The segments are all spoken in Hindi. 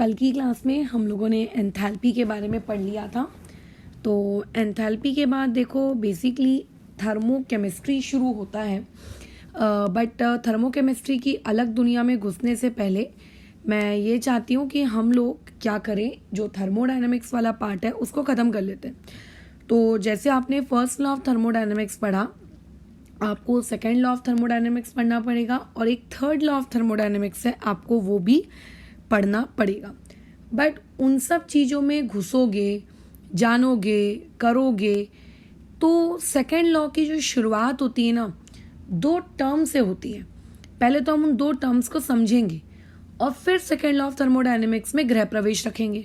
कल की क्लास में हम लोगों ने एंथैल्पी के बारे में पढ़ लिया था। तो एंथैल्पी के बाद देखो बेसिकली थर्मोकेमिस्ट्री शुरू होता है। बट थर्मोकेमिस्ट्री की अलग दुनिया में घुसने से पहले मैं ये चाहती हूँ कि हम लोग क्या करें, जो थर्मोडायनेमिक्स वाला पार्ट है उसको ख़त्म कर लेते हैं। तो जैसे आपने फर्स्ट लॉ ऑफ थर्मोडायनेमिक्स पढ़ा, आपको सेकेंड लॉ ऑफ थर्मोडायनेमिक्स पढ़ना पड़ेगा और एक थर्ड लॉ ऑफ थर्मोडायनेमिक्स है, आपको वो भी पढ़ना पड़ेगा। बट उन सब चीज़ों में घुसोगे, जानोगे, करोगे तो सेकेंड लॉ की जो शुरुआत होती है ना, दो टर्म से होती है। पहले तो हम उन दो टर्म्स को समझेंगे और फिर सेकेंड लॉ ऑफ थर्मोडायनेमिक्स में गृह प्रवेश रखेंगे।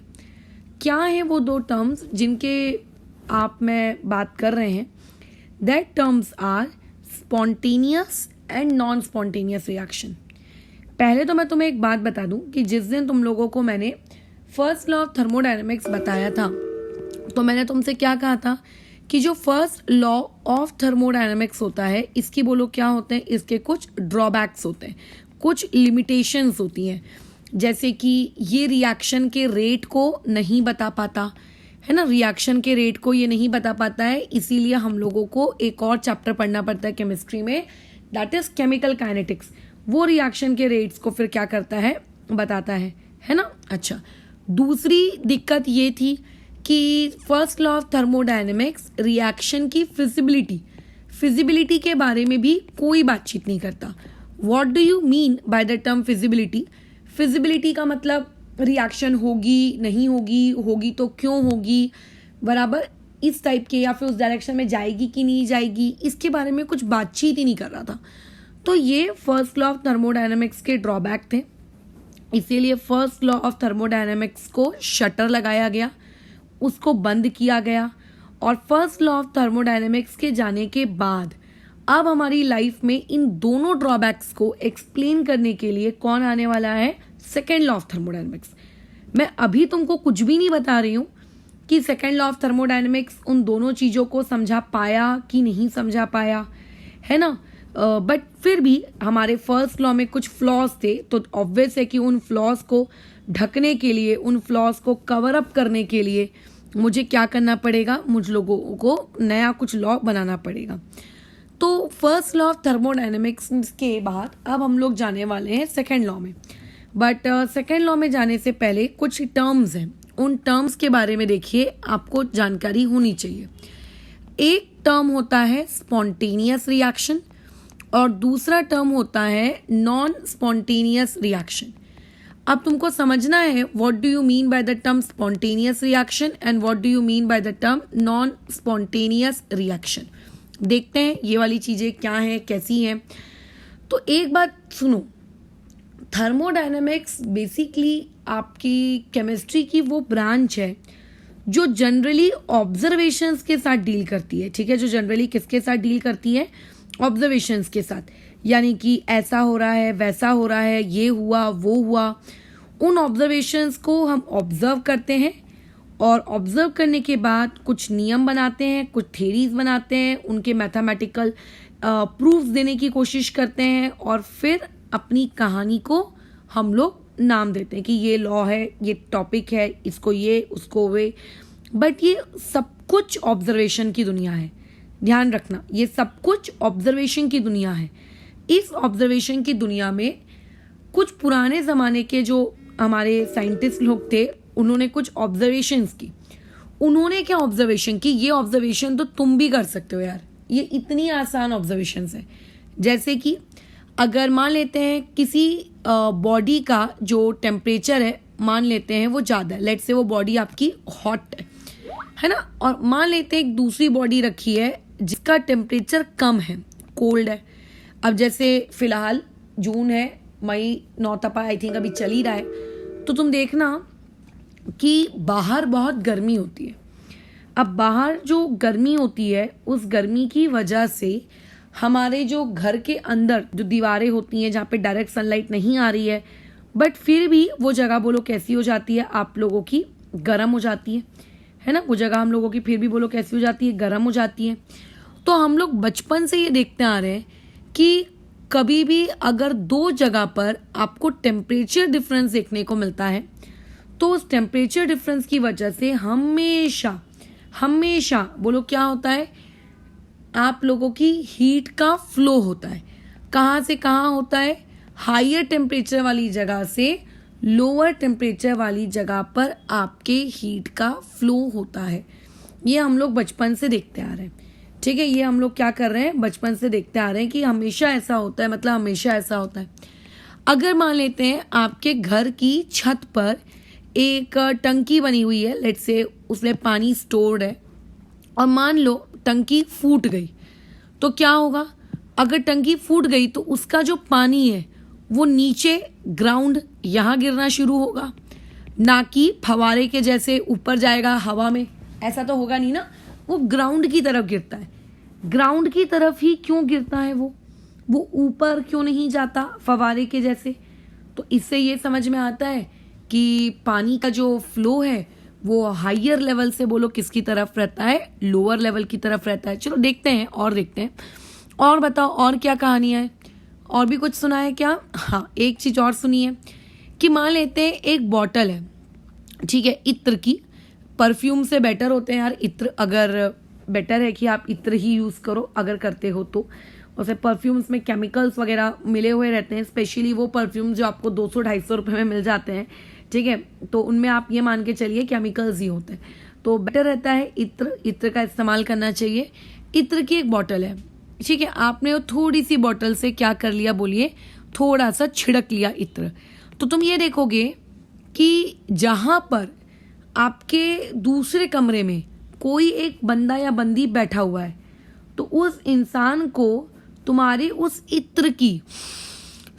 क्या है वो दो टर्म्स जिनके आप मैं बात कर रहे हैं? That terms are spontaneous and non spontaneous reaction. पहले तो मैं तुम्हें एक बात बता दूं कि जिस दिन तुम लोगों को मैंने फर्स्ट लॉ ऑफ थर्मोडायनेमिक्स बताया था तो मैंने तुमसे क्या कहा था कि जो फर्स्ट लॉ ऑफ थर्मोडायनेमिक्स होता है इसकी बोलो क्या होते हैं, इसके कुछ ड्रॉबैक्स होते हैं, कुछ लिमिटेशंस होती हैं। जैसे कि ये रिएक्शन के रेट को नहीं बता पाता है ना, रिएक्शन के रेट को ये नहीं बता पाता है, इसीलिए हम लोगों को एक और चैप्टर पढ़ना पड़ता है केमिस्ट्री में, दैट इज केमिकल काइनेटिक्स। वो रिएक्शन के रेट्स को फिर क्या करता है, बताता है ना। अच्छा, दूसरी दिक्कत ये थी कि first law of thermodynamics reaction की फिजिबिलिटी के बारे में भी कोई बातचीत नहीं करता। What do you mean by the term feasibility का मतलब रिएक्शन होगी नहीं होगी, होगी तो क्यों होगी, बराबर इस टाइप के, या फिर उस डायरेक्शन में जाएगी कि नहीं जाएगी, इसके बारे में कुछ बातचीत ही नहीं कर रहा था। तो ये फर्स्ट लॉ ऑफ थर्मोडायनेमिक्स के ड्रॉबैक थे, इसीलिए फर्स्ट लॉ ऑफ थर्मोडायनेमिक्स को शटर लगाया गया, उसको बंद किया गया। और फर्स्ट लॉ ऑफ थर्मोडायनेमिक्स के जाने के बाद अब हमारी लाइफ में इन दोनों ड्रॉबैक्स को एक्सप्लेन करने के लिए कौन आने वाला है, सेकेंड लॉ ऑफ थर्मोडायनेमिक्स। मैं अभी तुमको कुछ भी नहीं बता रही हूँ कि सेकेंड लॉ ऑफ थर्मोडायनेमिक्स उन दोनों चीज़ों को समझा पाया कि नहीं समझा पाया, है ना। बट फिर भी हमारे फर्स्ट लॉ में कुछ फ्लॉज थे, तो ऑब्वियस है कि उन फ्लॉज को ढकने के लिए, उन फ्लॉज को कवर अप करने के लिए मुझे क्या करना पड़ेगा, मुझ लोगों को नया कुछ लॉ बनाना पड़ेगा। तो फर्स्ट लॉ ऑफ थर्मोडायनेमिक्स के बाद अब हम लोग जाने वाले हैं सेकेंड लॉ में। बट सेकेंड लॉ में जाने से पहले कुछ टर्म्स हैं, उन टर्म्स के बारे में देखिए आपको जानकारी होनी चाहिए। एक टर्म होता है स्पॉन्टेनियस रिएक्शन और दूसरा टर्म होता है नॉन स्पॉन्टेनियस रिएक्शन। अब तुमको समझना है what do you mean by the term spontaneous reaction and what do you mean by the term non spontaneous reaction. देखते हैं ये वाली चीज़ें क्या हैं, कैसी हैं। तो एक बात सुनो, थर्मोडायनेमिक्स बेसिकली आपकी केमिस्ट्री की वो ब्रांच है जो जनरली ऑब्जर्वेशंस के साथ डील करती है, ठीक है। जो जनरली किसके साथ डील करती है, ऑब्जर्वेशंस के साथ, यानी कि ऐसा हो रहा है, वैसा हो रहा है, ये हुआ वो हुआ। उन ऑब्जर्वेशंस को हम ऑब्जर्व करते हैं और ऑब्जर्व करने के बाद कुछ नियम बनाते हैं, कुछ थ्योरीज बनाते हैं, उनके मैथमेटिकल प्रूफ्स देने की कोशिश करते हैं और फिर अपनी कहानी को हम लोग नाम देते हैं कि ये लॉ है, ये टॉपिक है, इसको ये उसको वे। बट ये सब कुछ ऑब्जर्वेशन की दुनिया है, ध्यान रखना, ये सब कुछ ऑब्जर्वेशन की दुनिया है। इस ऑब्जर्वेशन की दुनिया में कुछ पुराने ज़माने के जो हमारे साइंटिस्ट लोग थे, उन्होंने कुछ ऑब्जर्वेशंस की। उन्होंने क्या ऑब्जर्वेशन की, ये ऑब्जर्वेशन तो तुम भी कर सकते हो यार, ये इतनी आसान ऑब्जर्वेशंस है। जैसे कि अगर मान लेते हैं किसी बॉडी का जो टेम्परेचर है, मान लेते हैं वो ज़्यादा है, लेट्स से वो बॉडी आपकी हॉट है ना, और मान लेते हैं एक दूसरी बॉडी रखी है जिसका टेम्परेचर कम है, कोल्ड है। अब जैसे फिलहाल जून है, मई 9 तपा आई थिंक अभी चल ही रहा है, तो तुम देखना कि बाहर बहुत गर्मी होती है। अब बाहर जो गर्मी होती है, उस गर्मी की वजह से हमारे जो घर के अंदर जो दीवारें होती हैं जहाँ पे डायरेक्ट सनलाइट नहीं आ रही है, बट फिर भी वो जगह बोलो कैसी हो जाती है आप लोगों की, गर्म हो जाती है ना। वो जगह हम लोगों की फिर भी बोलो कैसी हो जाती है, गर्म हो जाती है। तो हम लोग बचपन से ये देखते आ रहे हैं कि कभी भी अगर दो जगह पर आपको टेम्परेचर डिफरेंस देखने को मिलता है तो उस टेम्परेचर डिफरेंस की वजह से हमेशा हमेशा बोलो क्या होता है, आप लोगों की हीट का फ्लो होता है। कहाँ से कहाँ होता है? हायर टेम्परेचर वाली जगह से लोअर टेम्परेचर वाली जगह पर आपके हीट का फ्लो होता है। ये हम लोग बचपन से देखते आ रहे हैं, ठीक है। ये हम लोग क्या कर रहे हैं, बचपन से देखते आ रहे हैं कि हमेशा ऐसा होता है, मतलब हमेशा ऐसा होता है। अगर मान लेते हैं आपके घर की छत पर एक टंकी बनी हुई है, लेट्स से उसमें पानी स्टोर्ड है, और मान लो टंकी फूट गई, तो क्या होगा? अगर टंकी फूट गई तो उसका जो पानी है वो नीचे ग्राउंड यहाँ गिरना शुरू होगा, ना कि फवारे के जैसे ऊपर जाएगा हवा में। ऐसा तो होगा नहीं ना, वो ग्राउंड की तरफ गिरता है। ग्राउंड की तरफ ही क्यों गिरता है? वो ऊपर क्यों नहीं जाता फवारे के जैसे? तो इससे ये समझ में आता है कि पानी का जो फ्लो है वो हायर लेवल से बोलो किसकी तरफ रहता है, लोअर लेवल की तरफ रहता है। चलो देखते हैं और देखते हैं, और बताओ और क्या कहानियां है, और भी कुछ सुना है क्या? हाँ, एक चीज और सुनी है कि मान लेते हैं एक बॉटल है, ठीक है, इत्र की। परफ्यूम से बेटर होते हैं यार इत्र, अगर बेटर है कि आप इत्र ही यूज़ करो अगर करते हो तो। वैसे परफ्यूम्स में केमिकल्स वगैरह मिले हुए रहते हैं, स्पेशली वो परफ्यूम जो आपको 200-250 रुपये में मिल जाते हैं, ठीक है, तो उनमें आप ये मान के चलिए केमिकल्स ही होते हैं। तो बेटर रहता है इत्र का इस्तेमाल करना चाहिए। इत्र की एक बॉटल है, ठीक है, आपने वो थोड़ी सी बॉटल से क्या कर लिया बोलिए, थोड़ा सा छिड़क लिया इत्र। तो तुम ये देखोगे कि जहां पर आपके दूसरे कमरे में कोई एक बंदा या बंदी बैठा हुआ है, तो उस इंसान को तुम्हारे उस इत्र की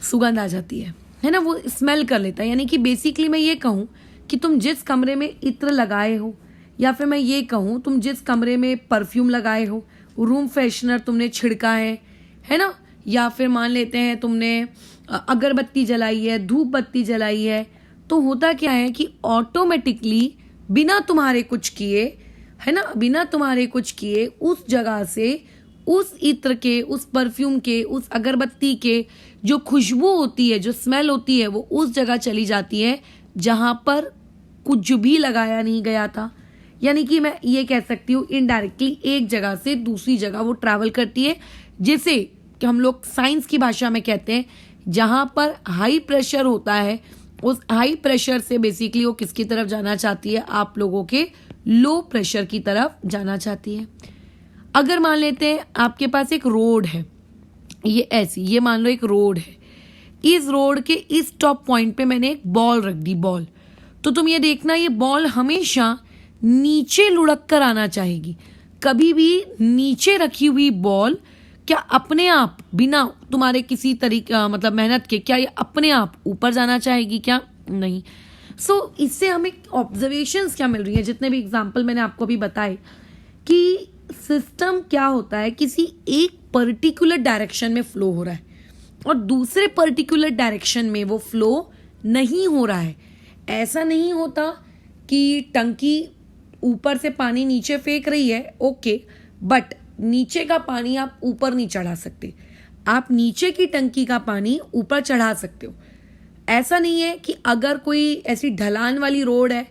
सुगंध आ जाती है ना, वो स्मेल कर लेता है। यानी कि बेसिकली मैं ये कहूँ कि तुम जिस कमरे में इत्र लगाए हो, या फिर मैं ये कहूँ तुम जिस कमरे में परफ्यूम लगाए हो, रूम फ्रेशनर तुमने छिड़का है ना, या फिर मान लेते हैं तुमने अगरबत्ती जलाई है, धूप बत्ती जलाई है, तो होता क्या है कि ऑटोमेटिकली बिना तुम्हारे कुछ किए, है ना, बिना तुम्हारे कुछ किए उस जगह से उस इत्र के, उस परफ्यूम के, उस अगरबत्ती के जो खुशबू होती है, जो स्मेल होती है, वो उस जगह चली जाती है जहां पर कुछ भी लगाया नहीं गया था। यानी कि मैं ये कह सकती हूँ इनडायरेक्टली एक जगह से दूसरी जगह वो ट्रैवल करती है, जिसे कि हम लोग साइंस की भाषा में कहते हैं, जहां पर हाई प्रेशर होता है, उस हाई प्रेशर से बेसिकली वो किसकी तरफ जाना चाहती है, आप लोगों के लो प्रेशर की तरफ जाना चाहती है। अगर मान लेते हैं आपके पास एक रोड है, ये ऐसी, ये मान लो एक रोड है, इस रोड के इस टॉप पॉइंट पे मैंने एक बॉल रख दी, बॉल, तो तुम ये देखना ये बॉल हमेशा नीचे लुढ़क कर आना चाहेगी। कभी भी नीचे रखी हुई बॉल क्या अपने आप बिना तुम्हारे किसी तरीके मतलब मेहनत के क्या ये अपने आप ऊपर जाना चाहेगी? क्या नहीं। सो इससे हमें ऑब्जर्वेशंस क्या मिल रही है, जितने भी एग्जाम्पल मैंने आपको अभी बताए, कि सिस्टम क्या होता है, किसी एक पर्टिकुलर डायरेक्शन में फ्लो हो रहा है और दूसरे पर्टिकुलर डायरेक्शन में वो फ्लो नहीं हो रहा है। ऐसा नहीं होता कि टंकी ऊपर से पानी नीचे फेंक रही है, ओके, बट नीचे का पानी आप ऊपर नहीं चढ़ा सकते। आप नीचे की टंकी का पानी ऊपर चढ़ा सकते हो। ऐसा नहीं है कि अगर कोई ऐसी ढलान वाली रोड है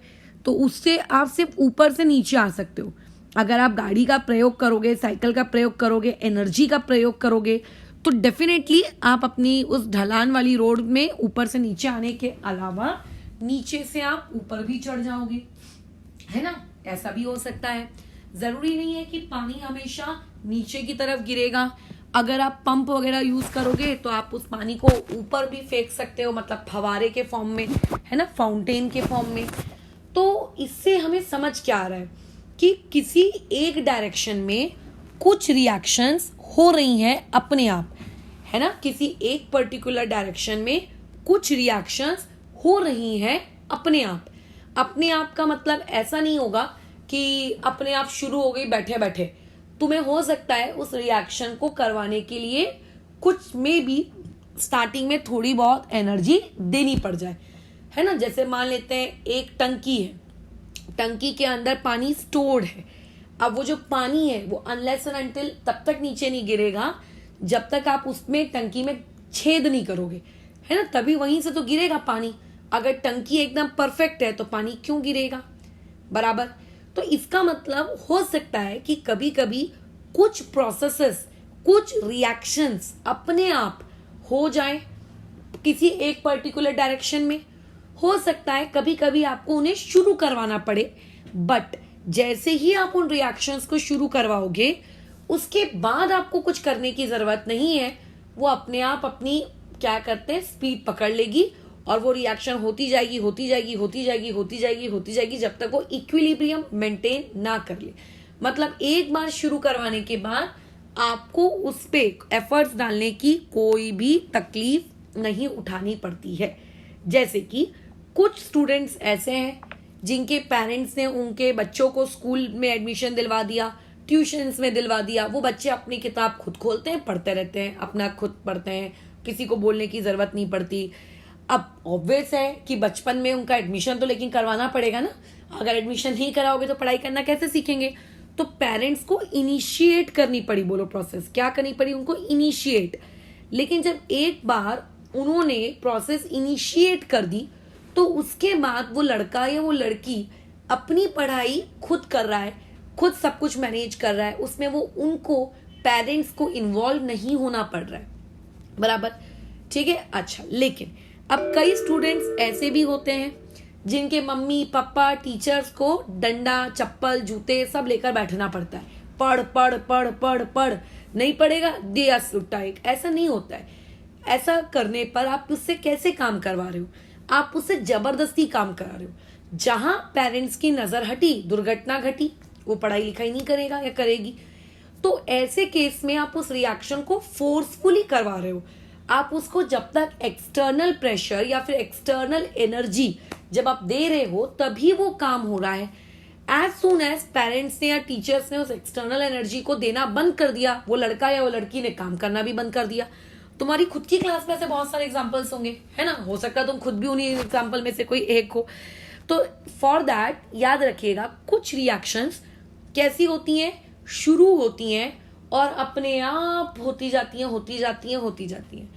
तो उससे आप सिर्फ ऊपर से नीचे आ सकते हो। अगर आप गाड़ी का प्रयोग करोगे, साइकिल का प्रयोग करोगे, एनर्जी का प्रयोग करोगे, तो डेफिनेटली आप अपनी उस ढलान वाली रोड में ऊपर से नीचे आने के अलावा नीचे से आप ऊपर भी चढ़ जाओगे, है ना। ऐसा भी हो सकता है। जरूरी नहीं है कि पानी हमेशा नीचे की तरफ गिरेगा। अगर आप पंप वगैरह यूज करोगे तो आप उस पानी को ऊपर भी फेंक सकते हो, मतलब फवारे के फॉर्म में, है ना, फाउंटेन के फॉर्म में। तो इससे हमें समझ क्या आ रहा है कि किसी एक डायरेक्शन में कुछ रिएक्शंस हो रही हैं अपने आप, है ना। किसी एक पर्टिकुलर डायरेक्शन में कुछ रिएक्शंस हो रही हैं अपने आप। अपने आप का मतलब ऐसा नहीं होगा कि अपने आप शुरू हो गई बैठे बैठे। तुम्हें हो सकता है उस रिएक्शन को करवाने के लिए कुछ में भी स्टार्टिंग में थोड़ी बहुत एनर्जी देनी पड़ जाए, है ना। जैसे मान लेते हैं एक टंकी है, टंकी के अंदर पानी स्टोर्ड है। अब वो जो पानी है वो अनलेस एंड अनटिल तब तक नीचे नहीं गिरेगा जब तक आप उसमें टंकी में छेद नहीं करोगे, है ना, तभी वहीं से तो गिरेगा पानी। अगर टंकी एकदम परफेक्ट है तो पानी क्यों गिरेगा, बराबर। तो इसका मतलब हो सकता है कि कभी कभी कुछ प्रोसेसेस, कुछ रिएक्शंस अपने आप हो जाए किसी एक पर्टिकुलर डायरेक्शन में। हो सकता है कभी कभी आपको उन्हें शुरू करवाना पड़े, बट जैसे ही आप उन रिएक्शंस को शुरू करवाओगे उसके बाद आपको कुछ करने की जरूरत नहीं है, वो अपने आप अपनी क्या करते हैं स्पीड पकड़ लेगी और वो रिएक्शन होती जाएगी होती जाएगी होती जाएगी होती जाएगी होती जाएगी जब तक वो इक्विलिब्रियम मेंटेन ना कर ले। मतलब एक बार शुरू करवाने के बाद आपको उस पे एफर्ट्स डालने की कोई भी तकलीफ नहीं उठानी पड़ती है। जैसे कि कुछ स्टूडेंट्स ऐसे हैं जिनके पेरेंट्स ने उनके बच्चों को स्कूल में एडमिशन दिलवा दिया, ट्यूशन्स में दिलवा दिया, वो बच्चे अपनी किताब खुद खोलते हैं, पढ़ते रहते हैं, अपना खुद पढ़ते हैं, किसी को बोलने की जरूरत नहीं पड़ती। अब ऑब्वियस है कि बचपन में उनका एडमिशन तो लेकिन करवाना पड़ेगा ना, अगर एडमिशन नहीं कराओगे तो पढ़ाई करना कैसे सीखेंगे। तो पेरेंट्स को इनिशिएट करनी पड़ी, बोलो प्रोसेस क्या करनी पड़ी उनको, इनिशिएट। लेकिन जब एक बार उन्होंने प्रोसेस इनिशिएट कर दी तो उसके बाद वो लड़का या वो लड़की अपनी पढ़ाई खुद कर रहा है, खुद सब कुछ मैनेज कर रहा है, उसमें वो उनको पेरेंट्स को इन्वॉल्व नहीं होना पड़ रहा है, बराबर, ठीक है। अच्छा, लेकिन अब कई स्टूडेंट्स ऐसे भी होते हैं जिनके मम्मी पापा टीचर्स को डंडा चप्पल जूते सब लेकर बैठना पड़ता है, पढ़ पढ़ पढ़ पढ़ पढ़, नहीं पढ़ेगा दिया सुट्टा एक। ऐसा नहीं होता है। ऐसा करने पर आप उससे कैसे काम करवा रहे हो, आप उससे जबरदस्ती काम करा रहे हो। जहां पेरेंट्स की नजर हटी, दुर्घटना घटी, वो पढ़ाई लिखाई नहीं करेगा या करेगी, तो ऐसे केस में आप उस रिएक्शन को फोर्सफुली करवा रहे हो। आप उसको जब तक एक्सटर्नल प्रेशर या फिर एक्सटर्नल एनर्जी जब आप दे रहे हो तभी वो काम हो रहा है। एज सुन एज पेरेंट्स ने या टीचर्स ने उस एक्सटर्नल एनर्जी को देना बंद कर दिया, वो लड़का या वो लड़की ने काम करना भी बंद कर दिया। तुम्हारी खुद की क्लास में ऐसे बहुत सारे एग्जाम्पल्स होंगे, है ना, हो सकता है तुम खुद भी उन्हीं एग्जाम्पल में से कोई एक हो। तो फॉर दैट याद रखिएगा, कुछ रिएक्शंस कैसी होती हैं, शुरू होती हैं और अपने आप होती जाती हैं होती जाती हैं होती जाती हैं,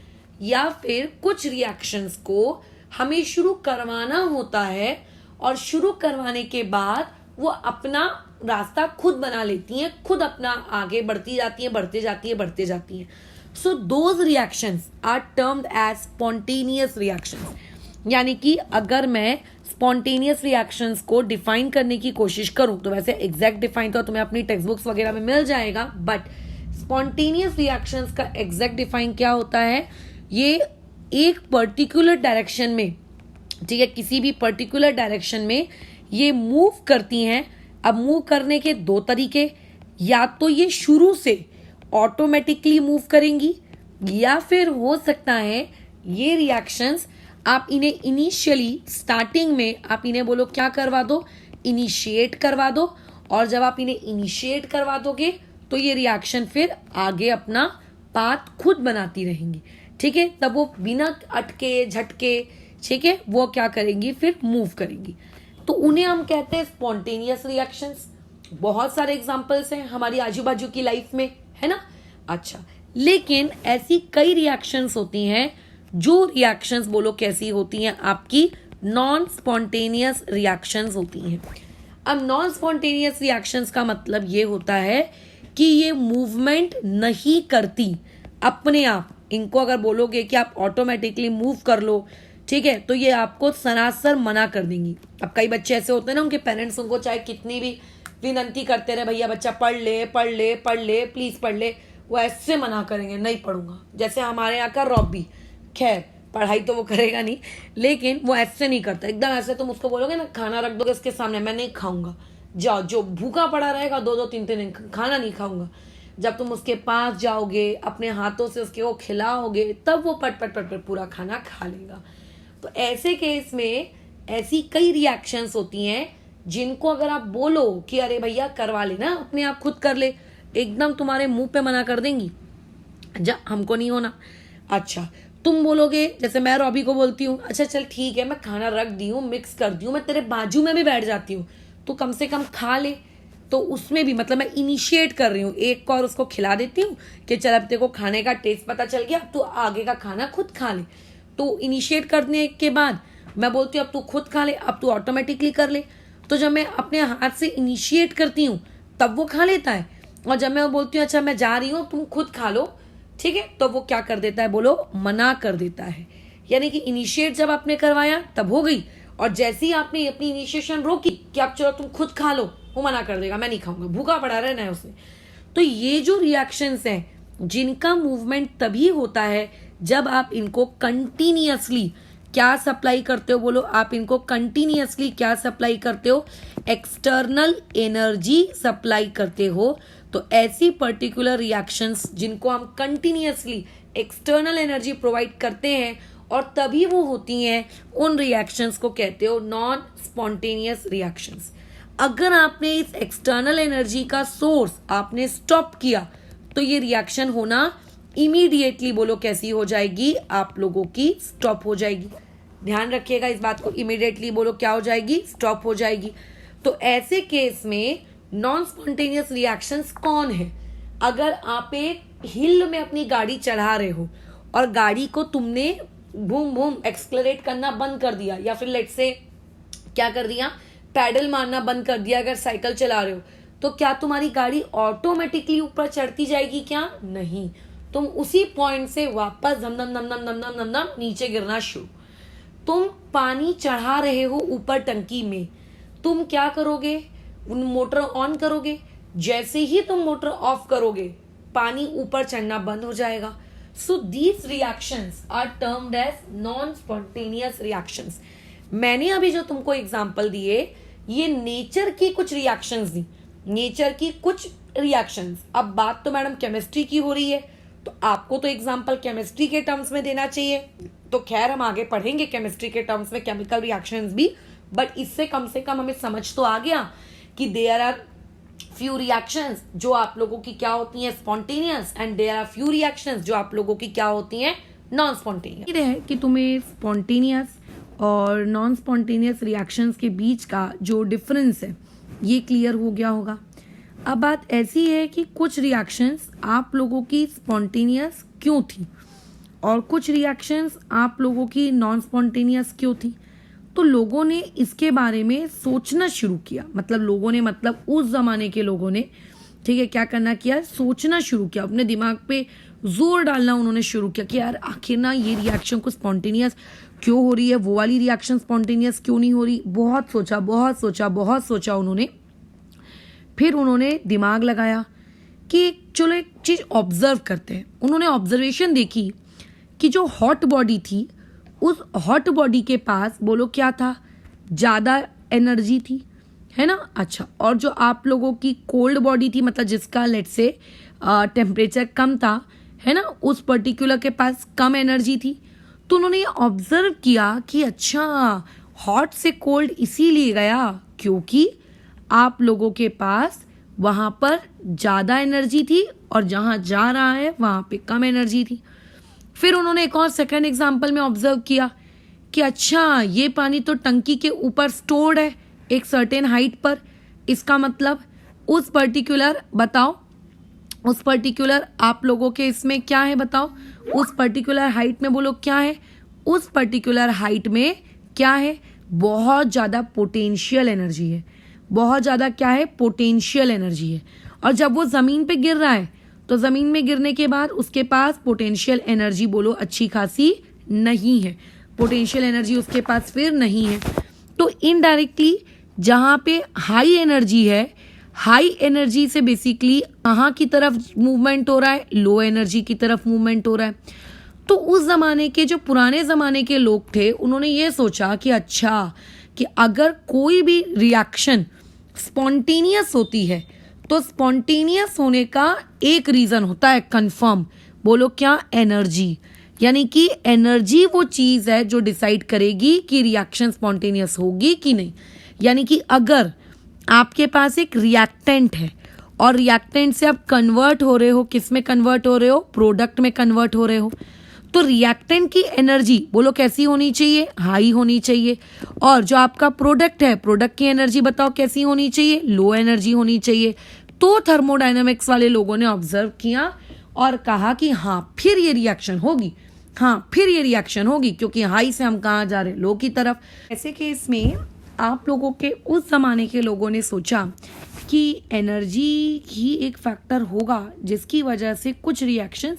या फिर कुछ रिएक्शंस को हमें शुरू करवाना होता है और शुरू करवाने के बाद वो अपना रास्ता खुद बना लेती हैं, खुद अपना आगे बढ़ती जाती हैं बढ़ते जाती हैं बढ़ते जाती हैं। So those reactions are termed as spontaneous reactions. यानी कि अगर मैं स्पॉन्टेनियस रिएक्शंस को डिफाइन करने की कोशिश करूं तो वैसे एग्जैक्ट डिफाइन तो तुम्हें अपनी टेक्स्ट बुक्स वगैरह में मिल जाएगा, बट स्पॉन्टेनियस रिएक्शंस का एग्जैक्ट डिफाइन क्या होता है, ये एक पर्टिकुलर डायरेक्शन में, ठीक है, किसी भी पर्टिकुलर डायरेक्शन में ये मूव करती हैं। अब मूव करने के दो तरीके, या तो ये शुरू से ऑटोमेटिकली मूव करेंगी, या फिर हो सकता है ये रिएक्शंस आप इन्हें इनिशियली स्टार्टिंग में आप इन्हें बोलो क्या करवा दो, इनिशिएट करवा दो, और जब आप इन्हें इनिशिएट करवा दोगे तो ये रिएक्शन फिर आगे अपना पाथ खुद बनाती रहेंगी, ठीक है। तब वो बिना अटके झटके, ठीक है, वो क्या करेंगी फिर मूव करेंगी। तो उन्हें हम कहते हैं स्पॉन्टेनियस रिएक्शंस। बहुत सारे एग्जांपल्स हैं हमारी आजू बाजू की लाइफ में, है ना। अच्छा, लेकिन ऐसी कई रिएक्शंस होती हैं, जो रिएक्शंस बोलो कैसी होती हैं, आपकी नॉन स्पॉन्टेनियस रिएक्शंस होती हैं। अब नॉन स्पॉन्टेनियस रिएक्शंस का मतलब ये होता है कि ये मूवमेंट नहीं करती अपने आप। इनको अगर बोलोगे कि आप ऑटोमेटिकली मूव कर लो, ठीक है, तो ये आपको सरासर मना कर देंगी। अब कई बच्चे ऐसे होते हैं ना, उनके पेरेंट्स उनको चाहे कितनी भी विनंती करते रहे, भैया बच्चा पढ़ ले पढ़ ले पढ़ ले प्लीज पढ़ ले, वो ऐसे मना करेंगे, नहीं पढ़ूंगा। जैसे हमारे यहाँ का रॉबी, खैर पढ़ाई तो वो करेगा नहीं, लेकिन वो ऐसे नहीं करता, एकदम ऐसे तुम उसको बोलोगे ना खाना रख दोगे इसके सामने, मैं नहीं खाऊंगा, जाओ, जो भूखा पड़ा रहेगा 2-2 3-3 दिन खाना नहीं खाऊंगा। जब तुम उसके पास जाओगे, अपने हाथों से उसके वो खिलाओगे, तब वो पट पट पट पट पूरा खाना खा लेगा। तो ऐसे केस में ऐसी कई रिएक्शंस होती हैं जिनको अगर आप बोलो कि अरे भैया करवा लेना, अपने आप खुद कर ले, एकदम तुम्हारे मुंह पे मना कर देंगी, जा हमको नहीं होना। अच्छा, तुम बोलोगे, जैसे मैं रॉबी को बोलती हूँ, अच्छा चल ठीक है मैं खाना रख दी हूँ, मिक्स कर दी हूँ, मैं तेरे बाजू में भी बैठ जाती हूँ, तो कम से कम खा ले। तो उसमें भी मतलब मैं इनिशिएट कर रही हूँ, एक को और उसको खिला देती हूँ कि चल अब तेरे को खाने का टेस्ट पता चल गया, तो आगे का खाना खुद खा ले। तो इनिशिएट करने के बाद मैं बोलती हूँ अब तू खुद खा ले, अब तू ऑटोमेटिकली कर ले। तो जब मैं अपने हाथ से इनिशिएट करती हूँ तब वो खा लेता है, और जब मैं बोलती हूँ अच्छा मैं जा रही हूँ तुम खुद खा लो, ठीक है, तो वो क्या कर देता है, बोलो मना कर देता है। यानी कि इनिशिएट जब आपने करवाया तब हो गई, और जैसे ही आपने अपनी इनिशिएशन रोकी कि अब चलो तुम खुद खा लो, वो मना कर देगा, मैं नहीं खाऊंगा, भूखा पड़ा रहना है उसने। तो ये जो रिएक्शंस हैं जिनका मूवमेंट तभी होता है जब आप इनको कंटिन्यूअसली क्या सप्लाई करते हो, बोलो आप इनको कंटिन्यूअसली क्या सप्लाई करते हो, एक्सटर्नल एनर्जी सप्लाई करते हो। तो ऐसी पर्टिकुलर रिएक्शंस जिनको हम कंटिन्यूअसली एक्सटर्नल एनर्जी प्रोवाइड करते हैं और तभी वो होती हैं, उन रिएक्शंस को कहते हो नॉन स्पॉन्टेनियस रिएक्शंस। अगर आपने इस एक्सटर्नल एनर्जी का सोर्स आपने स्टॉप किया तो ये रिएक्शन होना इमीडिएटली, बोलो कैसी हो जाएगी, आप लोगों की स्टॉप हो जाएगी। ध्यान रखिएगा इस बात को, इमीडिएटली बोलो क्या हो जाएगी, स्टॉप हो जाएगी। तो ऐसे केस में नॉन स्पॉन्टेनियस रिएक्शंस कौन है? अगर आप एक हिल में अपनी गाड़ी चढ़ा रहे हो और गाड़ी को तुमने बूम बूम एक्सलरेट करना बंद कर दिया, या फिर लेट से क्या कर दिया, पैडल मारना बंद कर दिया, अगर साइकिल चला रहे हो, तो क्या तुम्हारी गाड़ी ऑटोमेटिकली ऊपर चढ़ती जाएगी? क्या नहीं, तुम उसी पॉइंट से वापस धम धम धम धम धम धम धम धम नीचे गिरना शुरू। तुम पानी चढ़ा रहे हो ऊपर टंकी में, तुम क्या करोगे, मोटर ऑन करोगे, जैसे ही तुम मोटर ऑफ करोगे पानी ऊपर चढ़ना बंद हो जाएगा। So these reactions are termed as non spontaneous reactions. मैंने अभी जो तुमको एग्जांपल दिए ये नेचर की कुछ रिएक्शंस दी, नेचर की कुछ रिएक्शंस। अब बात तो मैडम केमिस्ट्री की हो रही है, तो आपको तो एग्जांपल केमिस्ट्री के टर्म्स में देना चाहिए। तो खैर हम आगे पढ़ेंगे केमिस्ट्री के टर्म्स में केमिकल रिएक्शंस भी, बट इससे कम से कम हमें समझ तो आ गया कि देयर आर फ्यू रिएक्शंस जो आप लोगों की क्या होती हैं, spontaneous, and there are few reactions जो आप लोगों की क्या होती हैं, नॉन स्पॉन्टेनियस। ये है कि तुम्हें स्पॉन्टेनियस और नॉन स्पॉन्टेनियस रिएक्शंस के बीच का जो डिफरेंस है ये क्लियर हो गया होगा। अब बात ऐसी है कि कुछ रिएक्शंस आप लोगों की स्पॉन्टेनियस क्यों थी और कुछ रिएक्शंस आप लोगों की नॉन स्पॉन्टेनियस क्यों थी। तो लोगों ने इसके बारे में सोचना शुरू किया, मतलब लोगों ने, मतलब उस जमाने के लोगों ने, ठीक है, क्या करना किया, सोचना शुरू किया, अपने दिमाग पे जोर डालना उन्होंने शुरू किया कि यार आखिर ना ये रिएक्शन को स्पॉन्टेनियस क्यों हो रही है, वो वाली रिएक्शन स्पॉन्टेनियस क्यों नहीं हो रही। बहुत सोचा बहुत सोचा बहुत सोचा उन्होंने। फिर उन्होंने दिमाग लगाया कि चलो एक चीज़ ऑब्जर्व करते हैं। उन्होंने ऑब्जर्वेशन देखी कि जो हॉट बॉडी थी उस हॉट बॉडी के पास बोलो क्या था, ज़्यादा एनर्जी थी, है ना। अच्छा, और जो आप लोगों की कोल्ड बॉडी थी, मतलब जिसका लेट से टेम्परेचर कम था, है ना, उस पर्टिकुलर के पास कम एनर्जी थी। तो उन्होंने ये ऑब्जर्व किया कि अच्छा हॉट से कोल्ड इसीलिए गया क्योंकि आप लोगों के पास वहाँ पर ज़्यादा एनर्जी थी और जहाँ जा रहा है वहाँ पे कम एनर्जी थी। फिर उन्होंने एक और सेकंड एग्जांपल में ऑब्जर्व किया कि अच्छा ये पानी तो टंकी के ऊपर स्टोर्ड है एक सर्टेन हाइट पर, इसका मतलब उस पर्टिकुलर, बताओ उस पर्टिकुलर आप लोगों के इसमें क्या है, बताओ उस पर्टिकुलर हाइट में, बोलो क्या है, उस पर्टिकुलर हाइट में क्या है, बहुत ज़्यादा पोटेंशियल एनर्जी है, बहुत ज़्यादा क्या है, पोटेंशियल एनर्जी है। और जब वो ज़मीन पे गिर रहा है तो ज़मीन में गिरने के बाद उसके पास पोटेंशियल एनर्जी बोलो अच्छी खासी नहीं है, पोटेंशियल एनर्जी उसके पास फिर नहीं है। तो इनडायरेक्टली जहाँ पे हाई एनर्जी है, हाई एनर्जी से बेसिकली कहाँ की तरफ मूवमेंट हो रहा है, लो एनर्जी की तरफ मूवमेंट हो रहा है। तो उस ज़माने के जो पुराने ज़माने के लोग थे उन्होंने ये सोचा कि अच्छा कि अगर कोई भी रिएक्शन स्पॉन्टेनियस होती है तो स्पॉन्टेनियस होने का एक रीज़न होता है कंफर्म, बोलो क्या, एनर्जी। यानी कि एनर्जी वो चीज़ है जो डिसाइड करेगी कि रिएक्शन स्पॉन्टेनियस होगी कि नहीं। यानी कि अगर आपके पास एक रिएक्टेंट है और रिएक्टेंट से आप कन्वर्ट हो रहे हो, किस में कन्वर्ट हो रहे हो, प्रोडक्ट में कन्वर्ट हो रहे हो, तो रिएक्टेंट की एनर्जी बोलो कैसी होनी चाहिए, हाई होनी चाहिए। और जो आपका प्रोडक्ट है, प्रोडक्ट की एनर्जी बताओ कैसी होनी चाहिए, लो एनर्जी होनी चाहिए। तो थर्मोडायनामिक्स वाले लोगों ने ऑब्जर्व किया और कहा कि हाँ फिर ये रिएक्शन होगी हाँ फिर ये रिएक्शन होगी, क्योंकि हाई से हम कहाँ जा रहे हैं, लो की तरफ। ऐसे केस में आप लोगों के उस जमाने के लोगों ने सोचा कि एनर्जी ही एक फैक्टर होगा जिसकी वजह से कुछ रिएक्शंस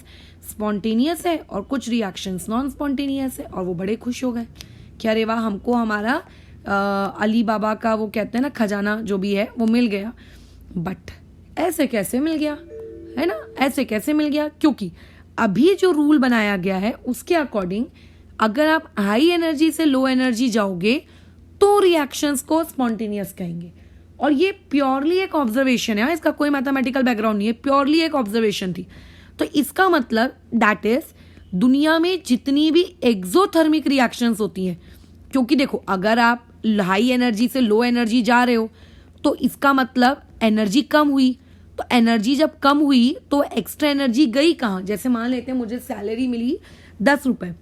स्पॉन्टेनियस है और कुछ रिएक्शंस नॉन स्पॉन्टेनियस है, और वो बड़े खुश हो गए कि अरे वाह, हमको हमारा अली बाबा का वो कहते हैं ना खजाना जो भी है वो मिल गया। बट ऐसे कैसे मिल गया, है ना, ऐसे कैसे मिल गया? क्योंकि अभी जो रूल बनाया गया है उसके अकॉर्डिंग अगर आप हाई एनर्जी से लो एनर्जी जाओगे तो रिएक्शंस को स्पॉन्टेनियस कहेंगे। और ये प्योरली एक ऑब्जर्वेशन है, इसका कोई मैथमेटिकल बैकग्राउंड नहीं है, प्योरली एक ऑब्जर्वेशन थी। तो इसका मतलब दैट इज दुनिया में जितनी भी एक्सोथर्मिक रिएक्शंस होती हैं, क्योंकि देखो अगर आप हाई एनर्जी से लो एनर्जी जा रहे हो तो इसका मतलब एनर्जी कम हुई, तो एनर्जी जब कम हुई तो एक्स्ट्रा एनर्जी गई कहाँ? जैसे मान लेते हैं मुझे सैलरी मिली 10 रुपए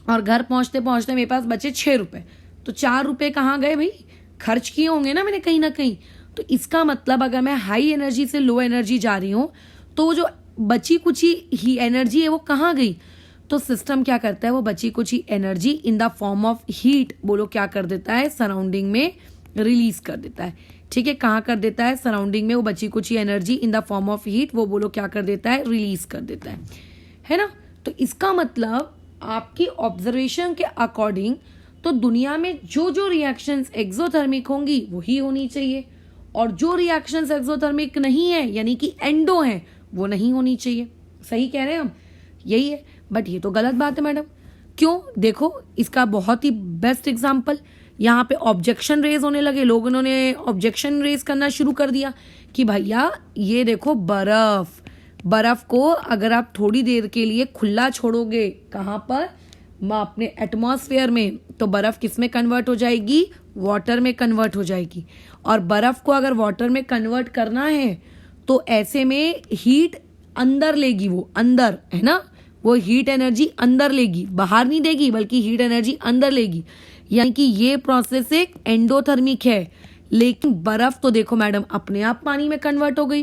और घर पहुंचते पहुंचते मेरे पास बचे 6 रुपए, तो 4 रुपए कहाँ गए भाई? खर्च किए होंगे ना मैंने कहीं ना कहीं। तो इसका मतलब अगर मैं हाई एनर्जी से लो एनर्जी जा रही हूँ तो जो बची कुची ही एनर्जी है वो कहाँ गई? तो सिस्टम क्या करता है, वो बची कुची energy in the form of heat बोलो क्या कर देता है, सराउंडिंग में रिलीज कर देता है। ठीक है, कहाँ कर देता है? सराउंडिंग में वो बची कुची energy in the form of heat वो बोलो क्या कर देता है, रिलीज कर देता है ना। तो इसका मतलब आपकी ऑब्जर्वेशन के अकॉर्डिंग तो दुनिया में जो जो रिएक्शंस एक्सोथर्मिक होंगी वही होनी चाहिए, और जो रिएक्शंस एक्सोथर्मिक नहीं है यानी कि एंडो है वो नहीं होनी चाहिए। सही कह रहे हैं हम, यही है। बट ये तो गलत बात है मैडम। क्यों? देखो इसका बहुत ही बेस्ट एग्जाम्पल, यहाँ पे ऑब्जेक्शन रेज होने लगे, लोगों ने ऑब्जेक्शन रेज करना शुरू कर दिया कि भैया ये देखो बर्फ को अगर आप थोड़ी देर के लिए खुला छोड़ोगे, कहाँ पर? अपने एटमॉस्फेयर में, तो बर्फ किस में कन्वर्ट हो जाएगी? वाटर में कन्वर्ट हो जाएगी। और बर्फ को अगर वाटर में कन्वर्ट करना है तो ऐसे में हीट अंदर लेगी, वो अंदर, है ना, वो हीट एनर्जी अंदर लेगी, बाहर नहीं देगी बल्कि हीट एनर्जी अंदर लेगी। यानी कि ये प्रोसेस एक एंडोथर्मिक है। लेकिन बर्फ तो देखो मैडम अपने आप पानी में कन्वर्ट हो गई।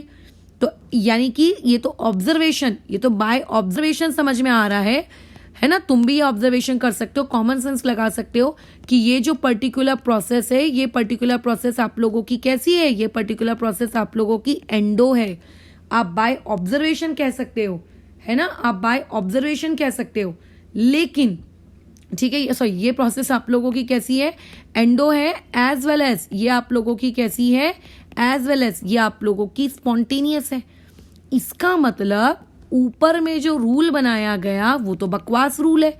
तो यानी कि ये तो ऑब्जर्वेशन, ये तो बाय ऑब्जर्वेशन समझ में आ रहा है ना। तुम भी ये ऑब्जर्वेशन कर सकते हो, कॉमन सेंस लगा सकते हो कि ये जो पर्टिकुलर प्रोसेस है, ये पर्टिकुलर प्रोसेस आप लोगों की कैसी है? ये पर्टिकुलर प्रोसेस आप लोगों की एंडो है। आप बाय ऑब्जर्वेशन कह सकते हो, है ना, आप बाय ऑब्जर्वेशन कह सकते हो। लेकिन ठीक है, सॉरी, ये प्रोसेस आप लोगों की कैसी है? एंडो है, एज वेल एज ये आप लोगों की कैसी है? एज वेल एज ये आप लोगों की स्पॉन्टेनियस है। इसका मतलब ऊपर में जो रूल बनाया गया वो तो बकवास रूल है,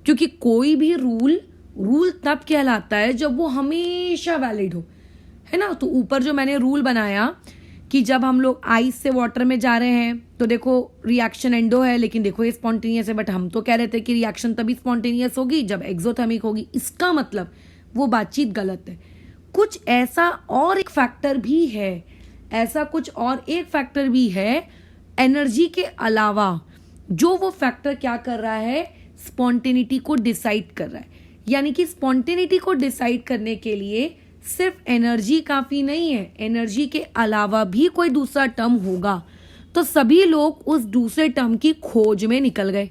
क्योंकि कोई भी रूल तब कहलाता है जब वो हमेशा वैलिड हो, है ना। तो ऊपर जो मैंने रूल बनाया कि जब हम लोग आइस से वाटर में जा रहे हैं तो देखो रिएक्शन एंडो है, लेकिन देखो ये स्पॉन्टेनियस है। बट हम तो कह रहे थे कि रिएक्शन तभी स्पॉन्टेनियस होगी जब एक्सोथर्मिक होगी। इसका मतलब वो बातचीत गलत है। कुछ ऐसा और एक फैक्टर भी है, ऐसा कुछ और एक फैक्टर भी है एनर्जी के अलावा, जो वो फैक्टर क्या कर रहा है? स्पॉन्टेनिटी को डिसाइड कर रहा है। यानी कि स्पॉन्टेनिटी को डिसाइड करने के लिए सिर्फ एनर्जी काफी नहीं है, एनर्जी के अलावा भी कोई दूसरा टर्म होगा। तो सभी लोग उस दूसरे टर्म की खोज में निकल गए।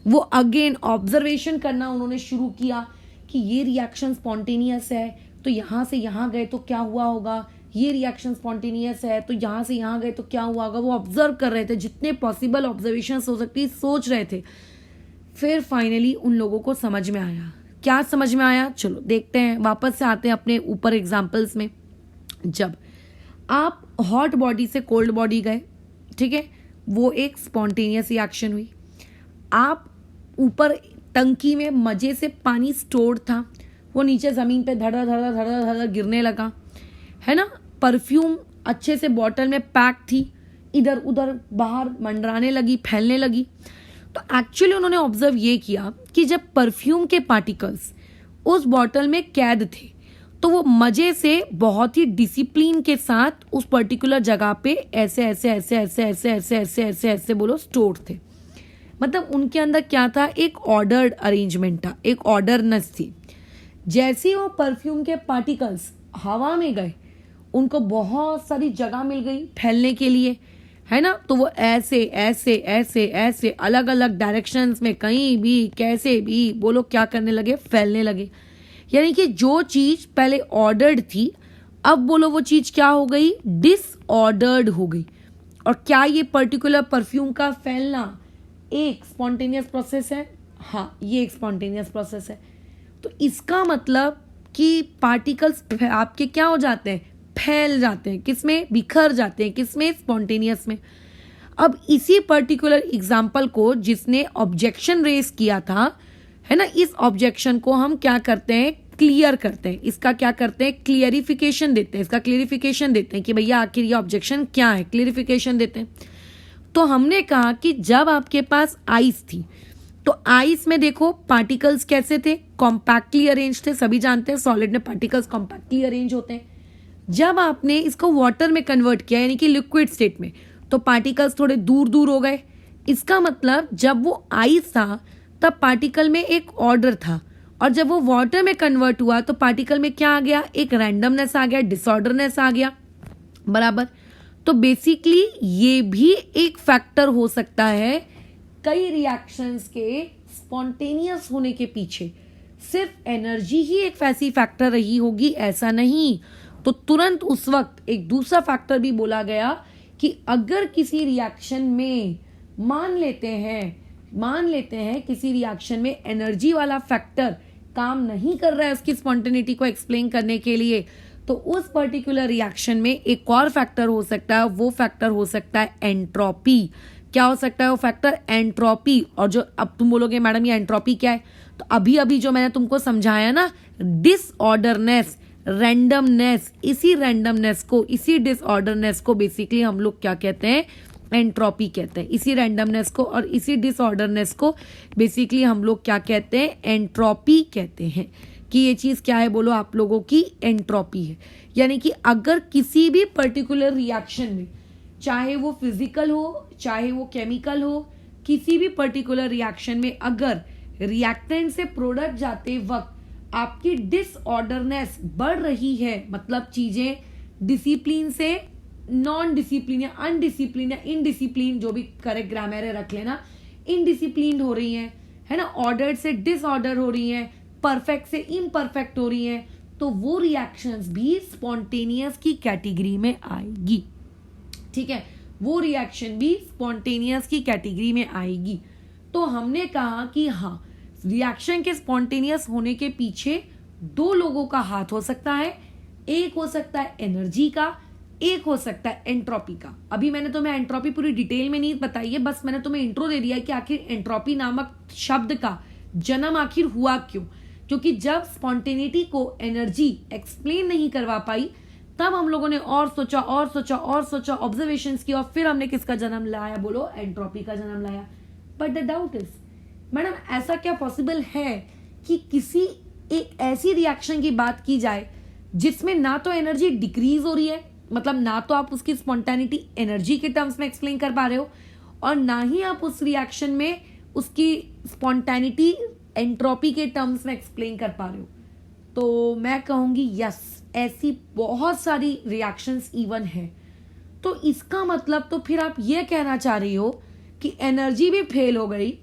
वो अगेन ऑब्जर्वेशन करना उन्होंने शुरू किया कि ये रिएक्शन स्पॉन्टेनियस है तो यहां से यहां गए तो क्या हुआ होगा, ये रिएक्शन स्पॉन्टेनियस है तो यहां से यहां गए तो क्या हुआ होगा। वो ऑब्जर्व कर रहे थे, जितने पॉसिबल ऑब्जर्वेशन हो सकती सोच रहे थे। फिर फाइनली उन लोगों को समझ में आया। क्या समझ में आया? चलो देखते हैं, वापस से आते हैं अपने ऊपर एग्जाम्पल्स में। जब आप हॉट बॉडी से कोल्ड बॉडी गए, ठीक है, वो एक स्पॉन्टेनियस रिएक्शन हुई। आप ऊपर टंकी में मजे से पानी स्टोर था, वो नीचे जमीन पे धड़ धड़ धड़ धड़ गिरने लगा, है ना। परफ्यूम अच्छे से बॉटल में पैक थी, इधर उधर बाहर मंडराने लगी, फैलने लगी। तो एक्चुअली उन्होंने ऑब्जर्व ये किया कि जब परफ्यूम के पार्टिकल्स उस बॉटल में कैद थे तो वो मजे से बहुत ही डिसिप्लिन के साथ उस पर्टिकुलर जगह पे ऐसे ऐसे ऐसे ऐसे ऐसे ऐसे ऐसे ऐसे ऐसे बोलो स्टोर थे। मतलब उनके अंदर क्या था? एक ऑर्डर्ड अरेंजमेंट था, एक ऑर्डरनेस थी। जैसे वो परफ्यूम के पार्टिकल्स हवा में गए, उनको बहुत सारी जगह मिल गई फैलने के लिए, है ना, तो वो ऐसे ऐसे ऐसे ऐसे अलग अलग डायरेक्शंस में कहीं भी कैसे भी बोलो क्या करने लगे, फैलने लगे। यानी कि जो चीज पहले ऑर्डर्ड थी, अब बोलो वो चीज क्या हो गई, डिसऑर्डर्ड हो गई। और क्या ये पर्टिकुलर परफ्यूम का फैलना एक स्पॉन्टेनियस प्रोसेस है? हाँ, ये एक स्पॉन्टेनियस प्रोसेस है। तो इसका मतलब कि पार्टिकल्स आपके क्या हो जाते हैं, फैल जाते हैं। किसमें? बिखर जाते हैं। किसमें? स्पॉन्टेनियस में। अब इसी पर्टिकुलर एग्जाम्पल को जिसने ऑब्जेक्शन रेस किया था, है ना, इस ऑब्जेक्शन को हम क्या करते हैं, क्लियर करते हैं। इसका क्या करते हैं, क्लियरिफिकेशन देते हैं। इसका क्लियरिफिकेशन देते हैं कि भैया आखिर ये ऑब्जेक्शन क्या है, क्लियरिफिकेशन देते हैं। तो हमने कहा कि जब आपके पास आइस थी, तो आइस में देखो पार्टिकल्स कैसे थे, कॉम्पैक्टली अरेंज थे। सभी जानते हैं सॉलिड में पार्टिकल्स कॉम्पैक्टली अरेंज होते हैं। जब आपने इसको वाटर में कन्वर्ट किया, यानी कि लिक्विड स्टेट में, तो पार्टिकल्स थोड़े दूर दूर हो गए। इसका मतलब जब वो आइस था तब पार्टिकल में एक ऑर्डर था, और जब वो वाटर में कन्वर्ट हुआ तो पार्टिकल में क्या आ गया, एक रैंडमनेस आ गया, डिसऑर्डरनेस आ गया, बराबर। तो बेसिकली ये भी एक फैक्टर हो सकता है कई रिएक्शंस के स्पॉन्टेनियस होने के पीछे। सिर्फ एनर्जी ही एक ऐसी फैक्टर रही होगी ऐसा नहीं। तो तुरंत उस वक्त एक दूसरा फैक्टर भी बोला गया कि अगर किसी रिएक्शन में मान लेते हैं किसी रिएक्शन में एनर्जी वाला फैक्टर काम नहीं कर रहा है उसकी स्पॉन्टेनिटी को एक्सप्लेन करने के लिए, तो उस पर्टिकुलर रिएक्शन में एक और फैक्टर हो सकता है। वो फैक्टर हो सकता है एंट्रोपी। क्या हो सकता है वो फैक्टर? एंट्रोपी। और जो अब तुम बोलोगे मैडम ये एंट्रोपी क्या है, तो अभी अभी जो मैंने तुमको समझाया ना, डिसऑर्डरनेस, रैंडमनेस, इसी रैंडमनेस को, इसी डिसऑर्डरनेस को बेसिकली हम लोग क्या कहते हैं, एंट्रोपी कहते हैं। इसी रैंडमनेस को और इसी डिसऑर्डरनेस को बेसिकली हम लोग क्या कहते हैं, एंट्रोपी कहते हैं। कि ये चीज क्या है बोलो आप लोगों की, एंट्रोपी है। यानी कि अगर किसी भी पर्टिकुलर रिएक्शन में, चाहे वो फिजिकल हो चाहे वो केमिकल हो, किसी भी पर्टिकुलर रिएक्शन में अगर रिएक्टेंट से प्रोडक्ट जाते वक्त आपकी डिसऑर्डरनेस बढ़ रही है, मतलब चीजें डिसिप्लिन से नॉन डिसिप्लिन या अनडिसिप्लिन या इनडिसिप्लिन, जो भी करेक्ट ग्रामर है रख लेना, इनडिसिप्लिन हो रही है ना, ऑर्डर से डिसऑर्डर हो रही है, परफेक्ट से इम्परफेक्ट हो रही है, तो वो रिएक्शंस भी स्पॉन्टेनियस की कैटेगरी में आएगी। ठीक है, वो रिएक्शन भी स्पॉन्टेनियस की कैटेगरी में आएगी। तो हमने कहा कि हाँ, रिएक्शन के स्पॉन्टेनियस होने के पीछे दो लोगों का हाथ हो सकता है। एक हो सकता है एनर्जी का, एक हो सकता है एंट्रोपी का। अभी मैंने तुम्हें एंट्रोपी पूरी डिटेल में नहीं बताई है, बस मैंने तुम्हें इंट्रो दे दिया है कि आखिर एंट्रोपी नामक शब्द का जन्म आखिर हुआ क्यों। क्योंकि जब स्पॉन्टेनिटी को एनर्जी एक्सप्लेन नहीं करवा पाई, तब हम लोगों ने और सोचा ऑब्जर्वेशंस की, और फिर हमने किसका जन्म लाया बोलो, एंट्रोपी का जन्म लाया। But the doubt is madam, ऐसा क्या पॉसिबल है कि किसी एक ऐसी रिएक्शन की बात की जाए जिसमें ना तो एनर्जी डिक्रीज हो रही है, मतलब ना तो आप उसकी स्पॉन्टेनिटी एनर्जी के टर्म्स में एक्सप्लेन कर पा रहे हो, और ना ही आप उस रिएक्शन में उसकी स्पॉन्टेनिटी एंट्रोपी के टर्म्स में एक्सप्लेन कर पा रहे हो। तो मैं कहूंगी यस, ऐसी बहुत सारी रिएक्शंस इवन है। तो इसका मतलब तो फिर आप ये कहना चाह रही हो कि एनर्जी भी फेल हो गई,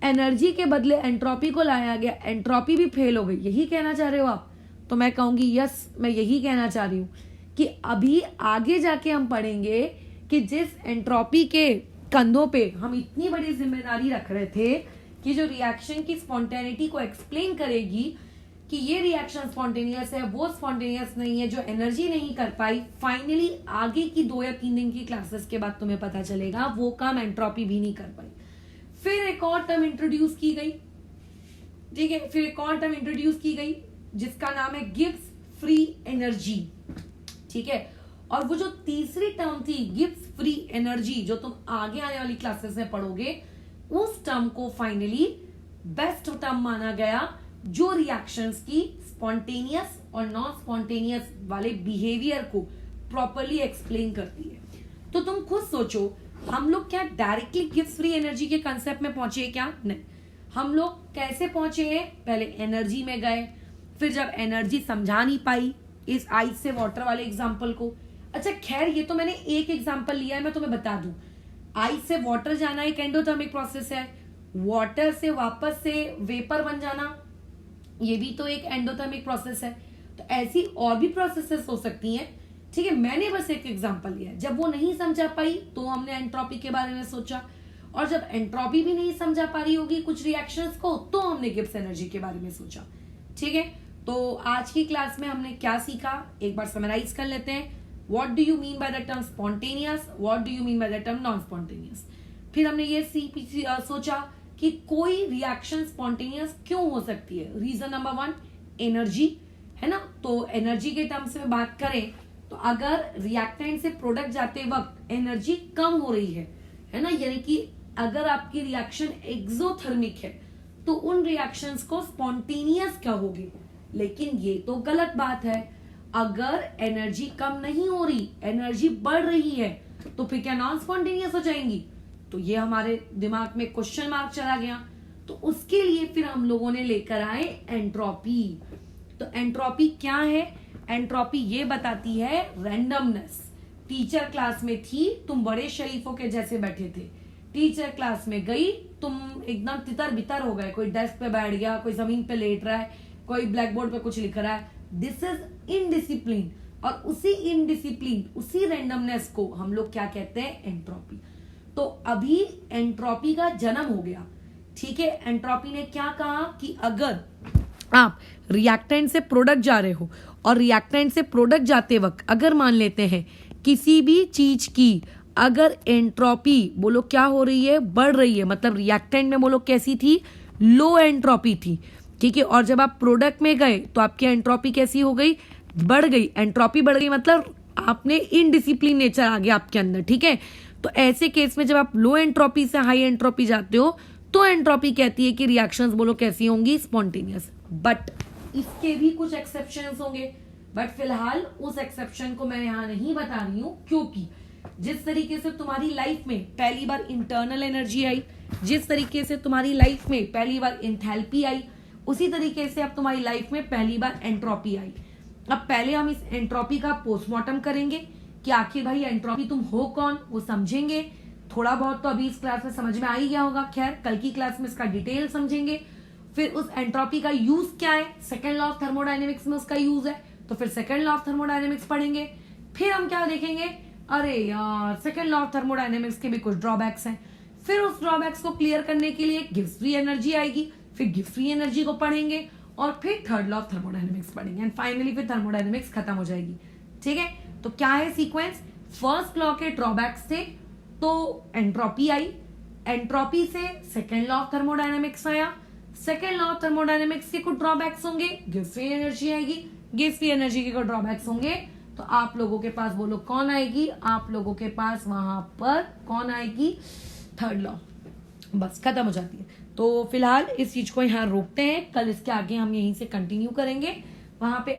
एनर्जी के बदले एंट्रोपी को लाया गया, एंट्रोपी भी फेल हो गई, यही कहना चाह रहे हो आप? तो मैं कहूंगी यस, मैं यही कहना चाह रही हूं कि अभी आगे जाके हम पढ़ेंगे कि जिस एंट्रोपी के कंधों पे हम इतनी बड़ी जिम्मेदारी रख रहे थे कि जो रिएक्शन की स्पॉन्टेनिटी को एक्सप्लेन करेगी कि ये रिएक्शन स्पॉन्टेनियस है, वो स्पॉन्टेनियस नहीं है, जो एनर्जी नहीं कर पाई, फाइनली आगे की 2 या 3 दिन की क्लासेस के बाद तुम्हें पता चलेगा वो काम एंट्रोपी भी नहीं कर पाई। फिर एक और टर्म इंट्रोड्यूस की गई, ठीक है, फिर एक और टर्म इंट्रोड्यूस की गई जिसका नाम है गिब्स फ्री एनर्जी। ठीक है, और वो जो तीसरी टर्म थी गिब्स फ्री एनर्जी, जो तुम आगे आने वाली क्लासेस में पढ़ोगे, उस टर्म को फाइनली बेस्ट टर्म माना गया जो रिएक्शंस की स्पॉन्टेनियस और नॉन स्पॉन्टेनियस वाले बिहेवियर को प्रॉपरली एक्सप्लेन करती है। तो तुम खुद सोचो, हम लोग क्या डायरेक्टली गिब्स फ्री एनर्जी के कंसेप्ट में पहुंचे क्या? नहीं, हम लोग कैसे पहुंचे हैं? पहले एनर्जी में गए, फिर जब एनर्जी समझा नहीं पाई इस आइस से वाटर वाले एग्जाम्पल को, अच्छा खैर ये तो मैंने एक एग्जाम्पल लिया है, मैं तुम्हें बता दूं आइस से वाटर जाना एक एंडोथर्मिक प्रोसेस है, वाटर से वापस से वेपर बन जाना ये भी तो एक एंडोथर्मिक प्रोसेस है। तो ऐसी और भी प्रोसेसेस हो सकती हैं, ठीक है। मैंने बस एक एग्जांपल लिया, जब वो नहीं समझा पाई तो हमने एंट्रोपी के बारे में सोचा, और जब एंट्रोपी भी नहीं समझा पा रही होगी कुछ रिएक्शंस को तो हमने गिब्स एनर्जी के बारे में सोचा, ठीक है। तो आज की क्लास में हमने क्या सीखा एक बार समराइज कर लेते हैं। What do you mean by the term spontaneous, what do you mean by the term non spontaneous. फिर हमने ये सोचा कि कोई रिएक्शन स्पॉन्टेनियस क्यों हो सकती है। रीजन नंबर 1 एनर्जी, है ना। तो एनर्जी के टर्म्स में बात करें तो अगर रिएक्टेंट से प्रोडक्ट जाते वक्त एनर्जी कम हो रही है ना, यानी कि अगर आपकी रिएक्शन एक्सोथर्मिक है तो उन रिएक्शंस को स्पॉन्टेनियस कहोगे। लेकिन ये तो गलत बात है, अगर एनर्जी कम नहीं हो रही एनर्जी बढ़ रही है तो फिर क्या नॉन स्पॉन्टेनियस हो जाएंगी। तो ये हमारे दिमाग में क्वेश्चन मार्क चला गया। तो उसके लिए फिर हम लोगों ने लेकर आए एंट्रोपी। तो एंट्रोपी क्या है, एंट्रोपी ये बताती है रैंडमनेस। टीचर क्लास में थी, तुम बड़े शरीफों के जैसे बैठे थे, टीचर क्लास में गई, तुम एकदम तितर बितर हो गए, कोई डेस्क पे बैठ गया, कोई जमीन पे लेट रहा है, कोई ब्लैक बोर्ड पे कुछ लिख रहा है। दिस इज इनडिसिप्लिन, और उसी इनडिसिप्लिन उसी रैंडमनेस को हम लोग क्या कहते हैं, एंट्रोपी। तो अभी एंट्रोपी का जन्म हो गया, ठीक है। एंट्रोपी ने क्या कहा कि अगर आप रिएक्टेंट से प्रोडक्ट जा रहे हो और रिएक्टेंट से प्रोडक्ट जाते वक्त अगर मान लेते हैं किसी भी चीज की अगर एंट्रोपी बोलो क्या हो रही है, बढ़ रही है, मतलब रिएक्टेंट में बोलो कैसी थी, लो एंट्रोपी थी, ठीक है। और जब आप प्रोडक्ट में गए तो आपकी एंट्रोपी कैसी हो गई, बढ़ गई। एंट्रोपी बढ़ गई मतलब आपने इनडिसिप्लिन नेचर आ गया आपके अंदर, ठीक है। तो ऐसे केस में जब आप लो एंट्रोपी से हाई एंट्रोपी जाते हो तो एंट्रोपी कहती है कि रिएक्शंस बोलो कैसी होंगी, स्पॉन्टेनियस। बट इसके भी कुछ एक्सेप्शंस होंगे, बट फिलहाल उस एक्सेप्शन को मैं यहां नहीं बता रही हूं, क्योंकि जिस तरीके से तुम्हारी लाइफ में पहली बार इंटरनल एनर्जी आई, जिस तरीके से तुम्हारी लाइफ में पहली बार एंथैल्पी आई, उसी तरीके से अब तुम्हारी लाइफ में पहली बार एंट्रोपी आई। अब पहले हम इस एंट्रोपी का पोस्टमार्टम करेंगे कि आखिर भाई एंट्रोपी तुम हो कौन, वो समझेंगे। थोड़ा बहुत तो अभी इस क्लास में समझ में आ ही गया होगा, खैर कल की क्लास में इसका डिटेल समझेंगे। फिर उस एंट्रोपी का यूज क्या है, सेकेंड लॉ ऑफ थर्मोडायनेमिक्स में उसका यूज है, तो फिर सेकेंड लॉ ऑफ थर्मोडायनेमिक्स पढ़ेंगे। फिर हम क्या देखेंगे, अरे यार सेकेंड लॉ ऑफ थर्मोडायनेमिक्स के भी कुछ ड्रॉबैक्स हैं। फिर उस ड्रॉबैक्स को क्लियर करने के लिए गिब्स फ्री एनर्जी आएगी, फिर गिब्स फ्री एनर्जी को पढ़ेंगे, और फिर थर्ड लॉ ऑफ थर्मोडायनेमिक्स पढ़ेंगे, एंड फाइनली फिर थर्मोडायनेमिक्स खत्म हो जाएगी, ठीक है। तो क्या है सीक्वेंस, फर्स्ट लॉ के ड्रॉबैक्स थे तो एंट्रोपी आई, एंट्रोपी से सेकेंड लॉ ऑफ थर्मोडायनेमिक्स आया, सेकेंड लॉ ऑफ थर्मोडायनेमिक्स के कुछ ड्रॉबैक्स होंगे, गिब्स फ्री एनर्जी आएगी, गिब्स फ्री एनर्जी के कुछ ड्रॉबैक्स होंगे, तो आप लोगों के पास बोलो कौन आएगी, आप लोगों के पास वहां पर कौन आएगी, थर्ड लॉ। बस खत्म हो जाती है। तो फिलहाल इस चीज को यहाँ रोकते हैं, कल इसके आगे हम यहीं से कंटिन्यू करेंगे, वहां पे